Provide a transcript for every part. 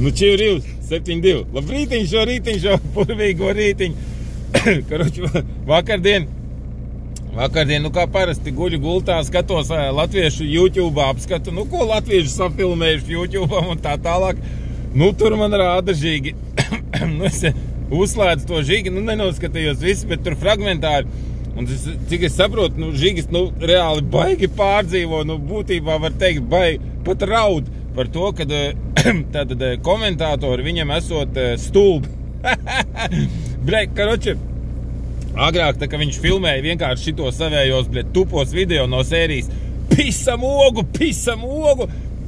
Nu, Čivri 72. Labrītiņ šo purvīgo rītiņu. Karoči, vakardien, nu kā parasti guļu gultā, skatos latviešu YouTube apskatu, nu ko latviešu safilmējuši YouTube un tā tālāk. Nu, tur man rāda žīgi. Nu, es uzslēdzu to žīgi, nu nenoskatījos visu, bet tur fragmentāri. Un cik es saprotu, nu, žigis, nu, reāli baigi pārdzīvo, nu, būtībā var teikt, baigi pat raud par to, kad tātad komentātori viņam esot stulbi. Bļek, karoči, agrāk, tā, ka viņš filmēja vienkārši šito savējos, bļek, tupos video no sērijas Pisam ogu!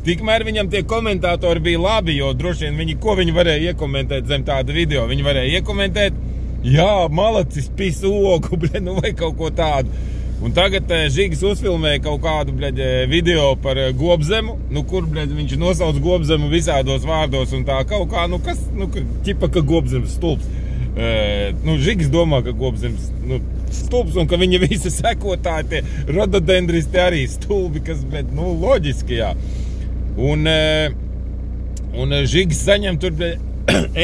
Tikmēr viņam tie komentātori bija labi, jo droši vien viņi varēja iekomentēt zem tāda video? Viņi varēja iekomentēt, jā, malacis pisa ogu, bļed, nu vai kaut ko tādu. Un tagad Žigis uzfilmēja kaut kādu, bļed, video par Gobzemu, nu kur, bļed, viņš nosauc Gobzemu visādos vārdos un tā kaut kā, nu kas, nu ķipa, ka Gobzems stulbs. Nu, Žigis domā, ka Gobzems, nu, stulbs un ka viņa visi sekotāji, tie rododendristi arī stulbi, kas, bļed, nu, loģiski, jā. Un Žigis saņem tur, bļed,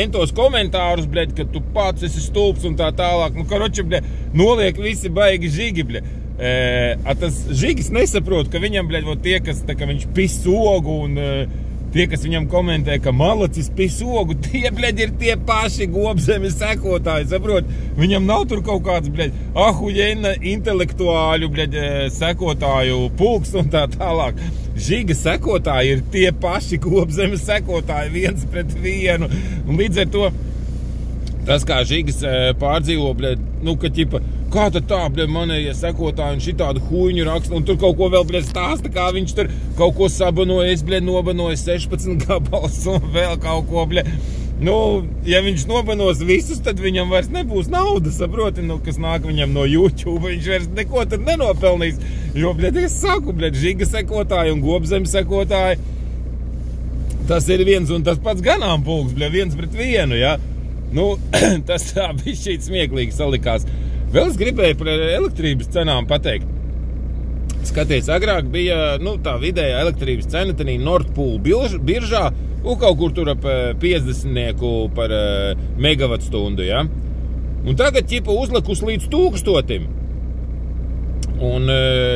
entos komentārus, bļed, ka tu pats esi stulbs un tā tālāk. Nu, karoči, bļed, noliek visi baigi Žigi, bļed. Tas Žigis nesaprot, ka viņam, bļed, tie, kas, tā, ka viņš pis ogu un tie, kas viņam komentē, ka malacis pis ogu, tie, bļed, ir tie paši Gobzemes sekotāji, saprot? Viņam nav tur kaut kāds, bļed, ahuļena intelektuāļu, bļed, sekotāju pulks un tā tālāk. Žiga sekotāji ir tie paši Gobzemes sekotāji, 1 pret 1. Un līdz ar to, tas kā Žigis pārdzīvo, bļed, nu, ka ķipa, kā tad tā, bļed, manējie sekotāji un šitādu huņu raksta, un tur kaut ko vēl, bļed, stāsta, kā viņš tur kaut ko sabanoja, es, bļed, nobanoju 16 gabals un vēl kaut ko, bļed. Nu, ja viņš nobanos visus, tad viņam vairs nebūs nauda, saproti, nu, kas nāk viņam no YouTube, viņš vairs neko tad nenopelnīs. Jo, bļed, es saku, bļed, Žiga sekotāji un Gobzemes sekotāji, tas ir viens un tas pats ganāmpulks, bļed, 1 pret 1, ja? Nu, tas tā bišķīt smieklīgi salikās. Vēl es gribēju par elektrības cenām pateikt. Skaties, agrāk bija, nu, tā vidējā elektrības cena tenī Nord Pool biržā, kaut kur tur ap 50 par megavatstundu, ja? Un tagad, ķipa, uzlikus līdz 1000. Un,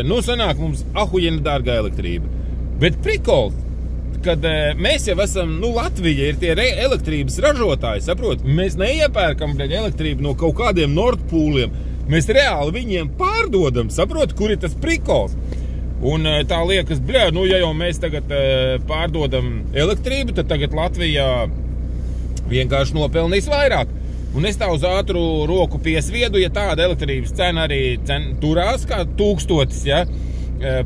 nu, sanāk mums ahuļena dārga elektrība. Bet prikols, kad mēs jau esam, nu, Latvija ir tie elektrības ražotāji, saprot? Mēs neiepērkam, bļed, elektrību no kaut kādiem Nord Pooliem. Mēs reāli viņiem pārdodam, saprot, kur ir tas prikols. Un tā liekas, bļed, nu, ja jau mēs tagad pārdodam elektrību, tad tagad Latvijā vienkārši nopelnīs vairāk. Un es tā uz ātru roku piesviedu, ja tāda elektrības cena arī turās kā 1000, ja,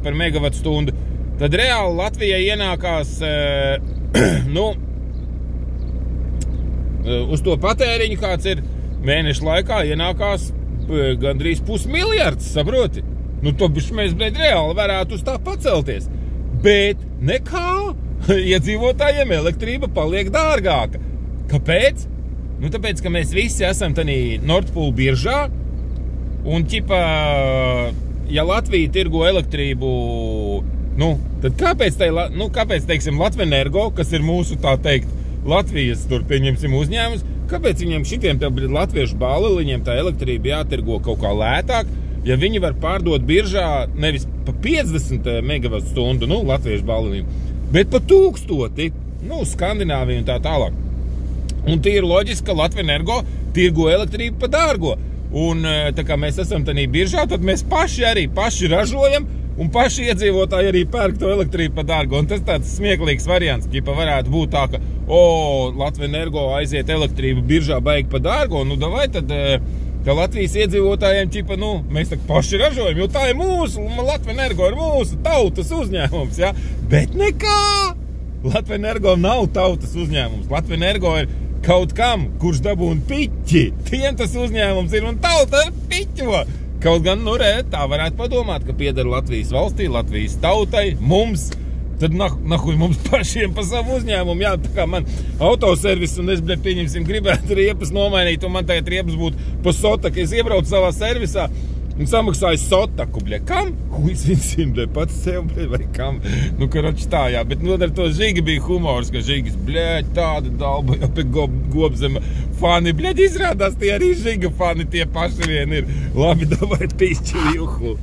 par megavatstundu, tad reāli Latvijai ienākās, nu, uz to patēriņu, kāds ir mēnešu laikā, ienākās gandrīz 500 miljards, saproti? Nu, to bišķi mēs, bļed, reāli varētu uz tā pacelties. Bet nekā, iedzīvotājiem elektrība paliek dārgāka. Kāpēc? Nu, tāpēc, ka mēs visi esam tanī Nord Pool biržā, un, ķipa, ja Latvija tirgo elektrību, nu, tad kāpēc, teiksim, Latvenergo, kas ir mūsu, tā teikt, Latvijas, tur pieņemsim uzņēmus, kāpēc viņiem šitiem latviešu bāleliņiem tā elektrība jātirgo kaut kā lētāk, ja viņi var pārdot biržā nevis pa 50 megavatstundu, nu, latviešu bāleliņiem, bet pa 1000, nu, Skandināviju un tā tālāk. Un tie ir loģiski, ka Latvenergo tirgo elektrību pa dārgo. Un tā kā mēs esam tanī biržā, tad mēs paši ražojam un paši iedzīvotāji arī pērk to elektrību pa dārgo. Un tas tāds smieklīgs variants, ķipa varētu būt tā, ka, Latvenergo aiziet elektrību biržā baigi pa dārgo, nu davai tad Latvijas iedzīvotājiem, ķipa, nu, mēs tā paši ražojam, jo tā ir mūsu, Latvenergo ir mūsu tautas uzņēmums, ja? Bet nekā! Latvenergo nav tautas uzņēmums, Latvenergo ir kaut kam, kurš dabūna piķi, tiem tas uzņēmums ir un tauta piķo. Kaut gan, nu, tā varētu padomāt, ka pieder Latvijas valstī, Latvijas tautai, mums, tad nahuj mums pašiem pa savu uzņēmumu, jā, tā kā man autoservis un es, bļed, pieņemsim, gribētu riepas nomainīt, un man tagad riepas būtu pa sota, ka es iebraucu savā servisā, un samaksāja sotaku, bļa. Kam? Huis viņsim, bļa, pats sev, bļa, vai kam? Nu, karoči tā, jā, bet ar to Žigi bija humors, ka Žigis, bļa, tāda dalba jau pie Gobzema fani, bļa, izrādās tie arī Žiga fani, tie paši vien ir. Labi, davai pīšķi, juhu.